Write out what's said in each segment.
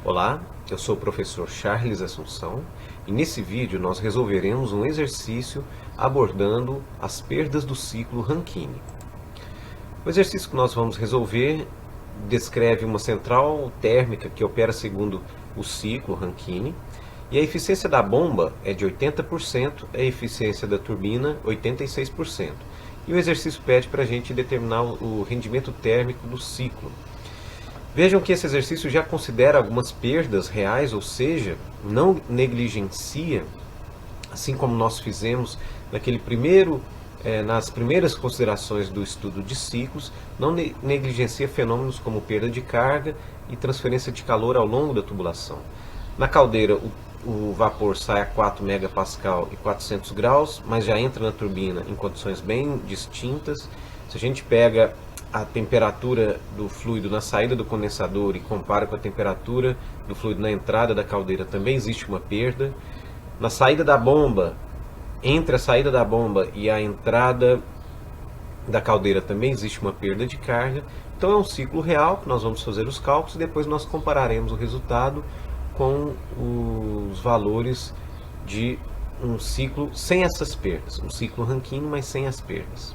Olá, eu sou o professor Charles Assunção e nesse vídeo nós resolveremos um exercício abordando as perdas do ciclo Rankine. O exercício que nós vamos resolver descreve uma central térmica que opera segundo o ciclo Rankine e a eficiência da bomba é de 80%, a eficiência da turbina 86%. E o exercício pede para a gente determinar o rendimento térmico do ciclo. Vejam que esse exercício já considera algumas perdas reais, ou seja, não negligencia, assim como nós fizemos nas primeiras considerações do estudo de ciclos, não negligencia fenômenos como perda de carga e transferência de calor ao longo da tubulação. Na caldeira, o vapor sai a 4 megapascal e 400 graus, mas já entra na turbina em condições bem distintas. Se a gente pega a temperatura do fluido na saída do condensador e compara com a temperatura do fluido na entrada da caldeira, também existe uma perda. Na saída da bomba, entre a saída da bomba e a entrada da caldeira também existe uma perda de carga. Então é um ciclo real que nós vamos fazer os cálculos e depois nós compararemos o resultado com os valores de um ciclo sem essas perdas, um ciclo Rankine, mas sem as perdas.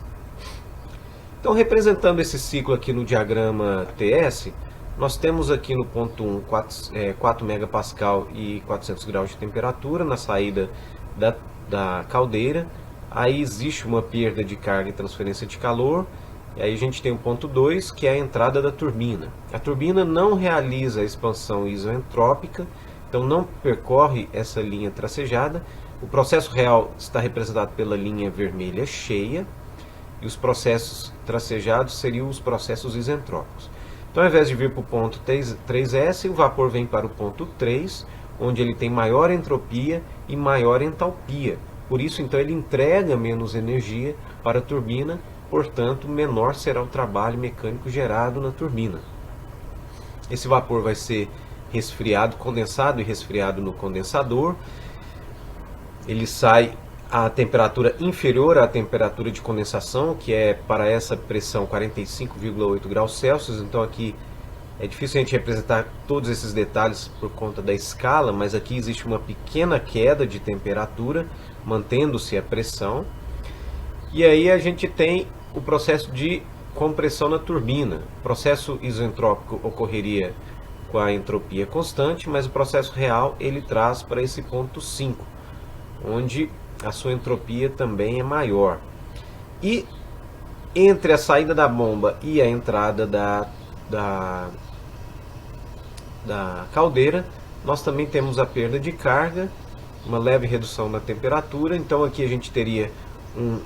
Então, representando esse ciclo aqui no diagrama TS, nós temos aqui no ponto 1 4 megapascal e 400 graus de temperatura na saída da caldeira. Aí existe uma perda de carga e transferência de calor. E aí a gente tem o ponto 2, que é a entrada da turbina. A turbina não realiza a expansão isoentrópica, então não percorre essa linha tracejada. O processo real está representado pela linha vermelha cheia. E os processos tracejados seriam os processos isentrópicos. Então, ao invés de vir para o ponto 3S, o vapor vem para o ponto 3, onde ele tem maior entropia e maior entalpia. Por isso, então, ele entrega menos energia para a turbina, portanto, menor será o trabalho mecânico gerado na turbina. Esse vapor vai ser resfriado, condensado e resfriado no condensador. Ele sai a temperatura inferior à temperatura de condensação, que é para essa pressão 45,8 graus Celsius. Então aqui é difícil a gente representar todos esses detalhes por conta da escala, mas aqui existe uma pequena queda de temperatura, mantendo-se a pressão. E aí a gente tem o processo de compressão na turbina. O processo isentrópico ocorreria com a entropia constante, mas o processo real ele traz para esse ponto 5, onde a sua entropia também é maior. E entre a saída da bomba e a entrada da caldeira, nós também temos a perda de carga, uma leve redução na temperatura. Então aqui a gente teria um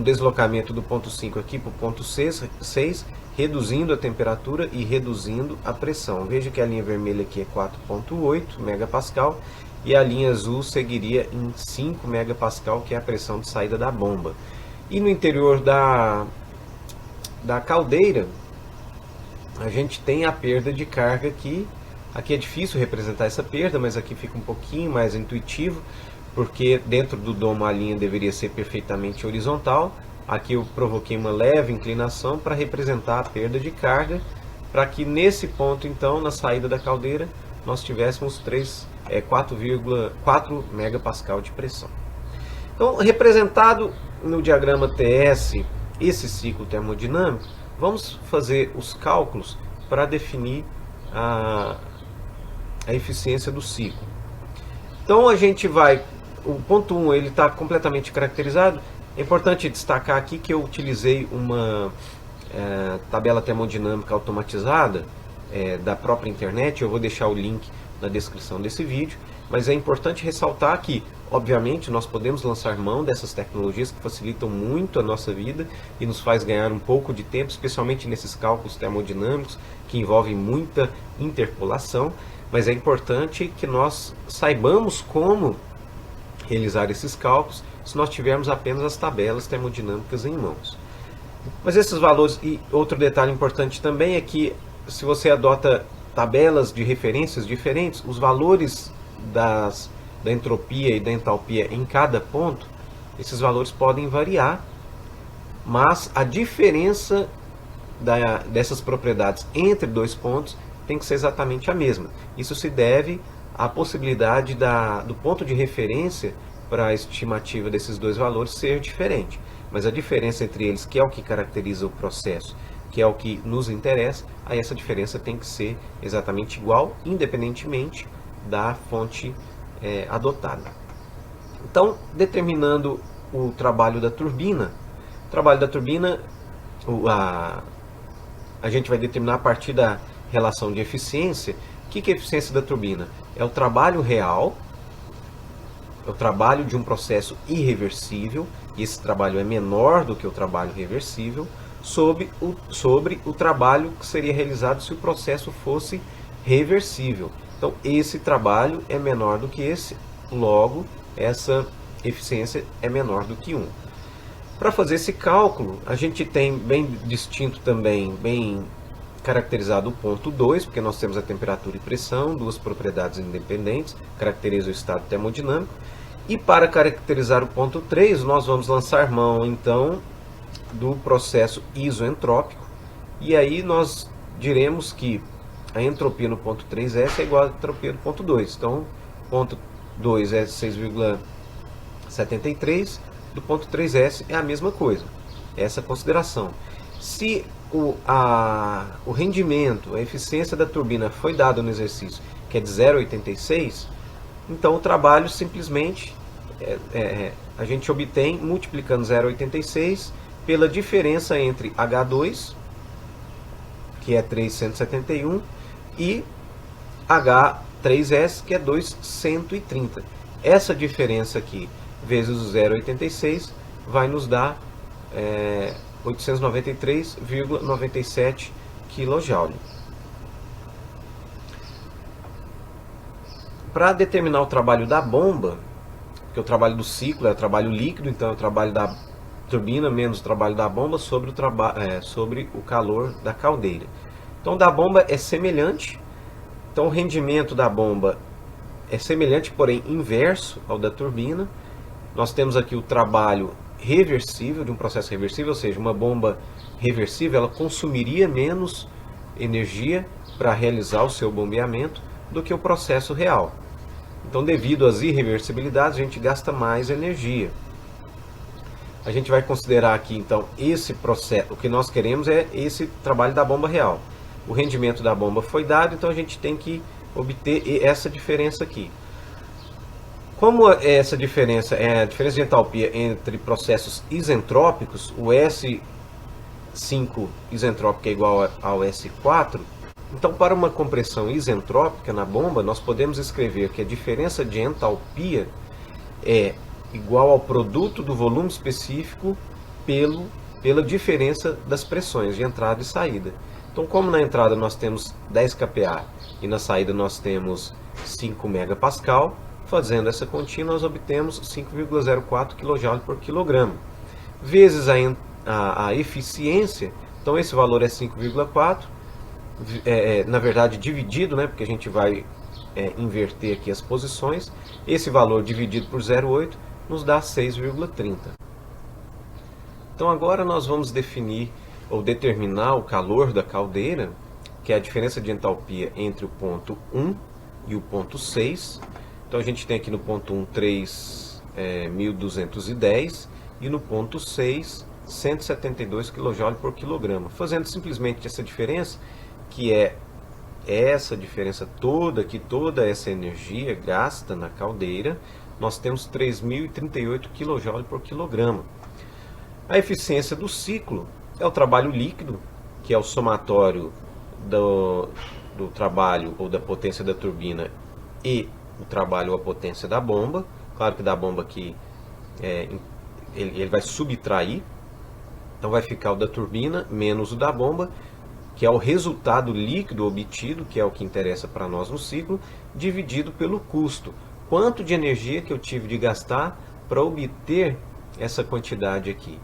deslocamento do ponto 5 aqui para o ponto 6, reduzindo a temperatura e reduzindo a pressão. Veja que a linha vermelha aqui é 4,8 megapascal e a linha azul seguiria em 5 megapascal, que é a pressão de saída da bomba. E no interior da caldeira, a gente tem a perda de carga aqui. Aqui é difícil representar essa perda, mas aqui fica um pouquinho mais intuitivo, porque dentro do domo a linha deveria ser perfeitamente horizontal. Aqui eu provoquei uma leve inclinação para representar a perda de carga, para que nesse ponto, então, na saída da caldeira, nós tivéssemos 4,4 megapascal de pressão. Então, representado no diagrama TS esse ciclo termodinâmico, vamos fazer os cálculos para definir a eficiência do ciclo. Então a gente vai, o ponto 1 ele está completamente caracterizado. É importante destacar aqui que eu utilizei uma tabela termodinâmica automatizada da própria internet. Eu vou deixar o link na descrição desse vídeo, mas é importante ressaltar que, obviamente, nós podemos lançar mão dessas tecnologias que facilitam muito a nossa vida e nos faz ganhar um pouco de tempo, especialmente nesses cálculos termodinâmicos que envolvem muita interpolação, mas é importante que nós saibamos como realizar esses cálculos se nós tivermos apenas as tabelas termodinâmicas em mãos. Mas esses valores, e outro detalhe importante também é que se você adota tabelas de referências diferentes, os valores da entropia e da entalpia em cada ponto, esses valores podem variar, mas a diferença dessas propriedades entre dois pontos tem que ser exatamente a mesma. Isso se deve à possibilidade do ponto de referência para a estimativa desses dois valores ser diferente. Mas a diferença entre eles, que é o que caracteriza o processo, que é o que nos interessa, aí essa diferença tem que ser exatamente igual, independentemente da fonte adotada. Então, determinando o trabalho da turbina, a gente vai determinar a partir da relação de eficiência. O que é a eficiência da turbina? É o trabalho real, é o trabalho de um processo irreversível, e esse trabalho é menor do que o trabalho reversível, sobre o trabalho que seria realizado se o processo fosse reversível. Então, esse trabalho é menor do que esse, logo, essa eficiência é menor do que 1. Para fazer esse cálculo, a gente tem bem distinto também, bem caracterizado o ponto 2, porque nós temos a temperatura e pressão, duas propriedades independentes, caracteriza o estado termodinâmico. E para caracterizar o ponto 3, nós vamos lançar mão, então, do processo isoentrópico. E aí nós diremos que a entropia no ponto 3S é igual à entropia do ponto 2. Então, ponto 2 é 6,73, do ponto 3S é a mesma coisa. Essa consideração. Se o rendimento, a eficiência da turbina foi dado no exercício, que é de 0,86, então o trabalho simplesmente a gente obtém multiplicando 0,86 pela diferença entre H2, que é 371, e H3S, que é 230. Essa diferença aqui, vezes o 0,86, vai nos dar 893,97 kJ. Para determinar o trabalho da bomba, porque o trabalho do ciclo é o trabalho líquido, então é o trabalho da turbina menos o trabalho da bomba sobre o calor da caldeira. Então, da bomba é semelhante. Então, o rendimento da bomba é semelhante, porém inverso ao da turbina. Nós temos aqui o trabalho reversível, de um processo reversível, ou seja, uma bomba reversível ela consumiria menos energia para realizar o seu bombeamento do que o processo real. Então, devido às irreversibilidades, a gente gasta mais energia. A gente vai considerar aqui, então, esse processo. O que nós queremos é esse trabalho da bomba real. O rendimento da bomba foi dado, então a gente tem que obter essa diferença aqui. Como essa diferença é a diferença de entalpia entre processos isentrópicos, o S5 isentrópico é igual ao S4, então para uma compressão isentrópica na bomba, nós podemos escrever que a diferença de entalpia é igual ao produto do volume específico pela diferença das pressões de entrada e saída. Então, como na entrada nós temos 10 kPa e na saída nós temos 5 MPa, fazendo essa continha nós obtemos 5,04 kJ por quilograma. Vezes a eficiência, então esse valor é 5,4, na verdade dividido, porque a gente vai inverter aqui as posições, esse valor dividido por 0,8 nos dá 6,30. Então agora nós vamos definir ou determinar o calor da caldeira, que é a diferença de entalpia entre o ponto 1 e o ponto 6. Então a gente tem aqui no ponto 1 3.210 e no ponto 6 172 kJ por quilograma. Fazendo simplesmente essa diferença, que é essa diferença toda, que toda essa energia gasta na caldeira, nós temos 3.038 kJ por quilograma. A eficiência do ciclo é o trabalho líquido, que é o somatório do trabalho ou da potência da turbina e o trabalho ou a potência da bomba. Claro que da bomba aqui ele vai subtrair, então vai ficar o da turbina menos o da bomba, que é o resultado líquido obtido, que é o que interessa para nós no ciclo, dividido pelo custo. Quanto de energia que eu tive de gastar para obter essa quantidade aqui.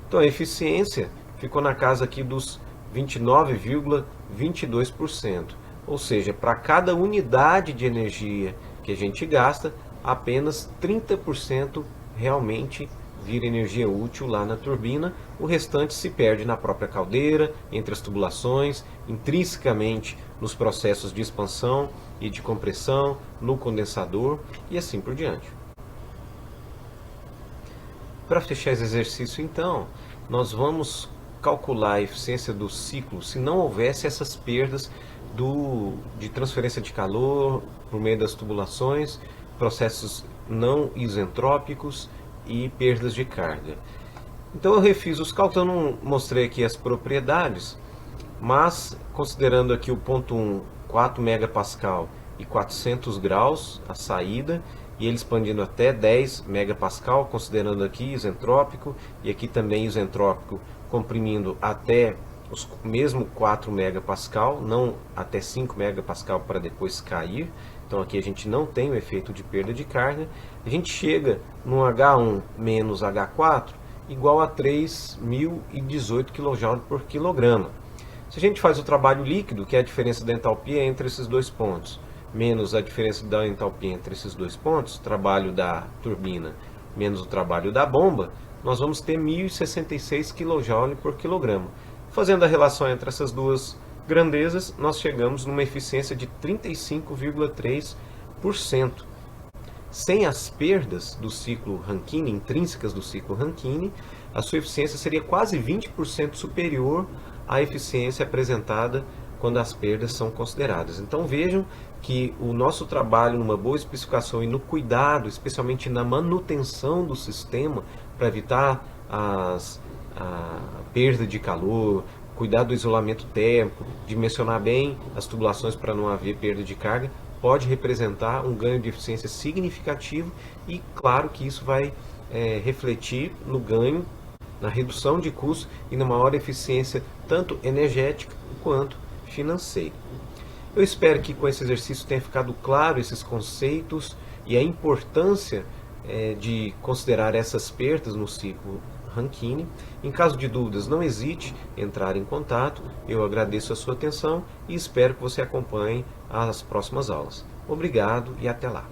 Então a eficiência ficou na casa aqui dos 29,22%. Ou seja, para cada unidade de energia que a gente gasta, apenas 30% realmente vira energia útil lá na turbina, o restante se perde na própria caldeira, entre as tubulações, intrinsecamente nos processos de expansão e de compressão, no condensador e assim por diante. Para fechar esse exercício, então, nós vamos calcular a eficiência do ciclo se não houvesse essas perdas de transferência de calor por meio das tubulações, processos não isentrópicos e perdas de carga. Então eu refiz os cálculos, eu não mostrei aqui as propriedades, mas considerando aqui o ponto 1, 4 megapascal e 400 graus a saída, e ele expandindo até 10 megapascal, considerando aqui isentrópico, e aqui também isentrópico comprimindo até os mesmo 4 megapascal, não até 5 megapascal para depois cair. Então aqui a gente não tem o efeito de perda de carga. A gente chega no H1 menos H4 igual a 3.018 kJ por quilograma. Se a gente faz o trabalho líquido, que é a diferença da entalpia entre esses dois pontos, menos a diferença da entalpia entre esses dois pontos, trabalho da turbina menos o trabalho da bomba, nós vamos ter 1.066 kJ por quilograma. Fazendo a relação entre essas duas grandezas, nós chegamos numa eficiência de 35,3%. Sem as perdas do ciclo Rankine, intrínsecas do ciclo Rankine, a sua eficiência seria quase 20% superior à eficiência apresentada quando as perdas são consideradas. Então vejam que o nosso trabalho numa boa especificação e no cuidado, especialmente na manutenção do sistema, para evitar a perda de calor, cuidar do isolamento térmico, dimensionar bem as tubulações para não haver perda de carga, pode representar um ganho de eficiência significativo e claro que isso vai refletir no ganho, na redução de custos e na maior eficiência tanto energética quanto financeira. Eu espero que com esse exercício tenha ficado claro esses conceitos e a importância de considerar essas perdas no ciclo Rankine. Em caso de dúvidas, não hesite em entrar em contato. Eu agradeço a sua atenção e espero que você acompanhe as próximas aulas. Obrigado e até lá.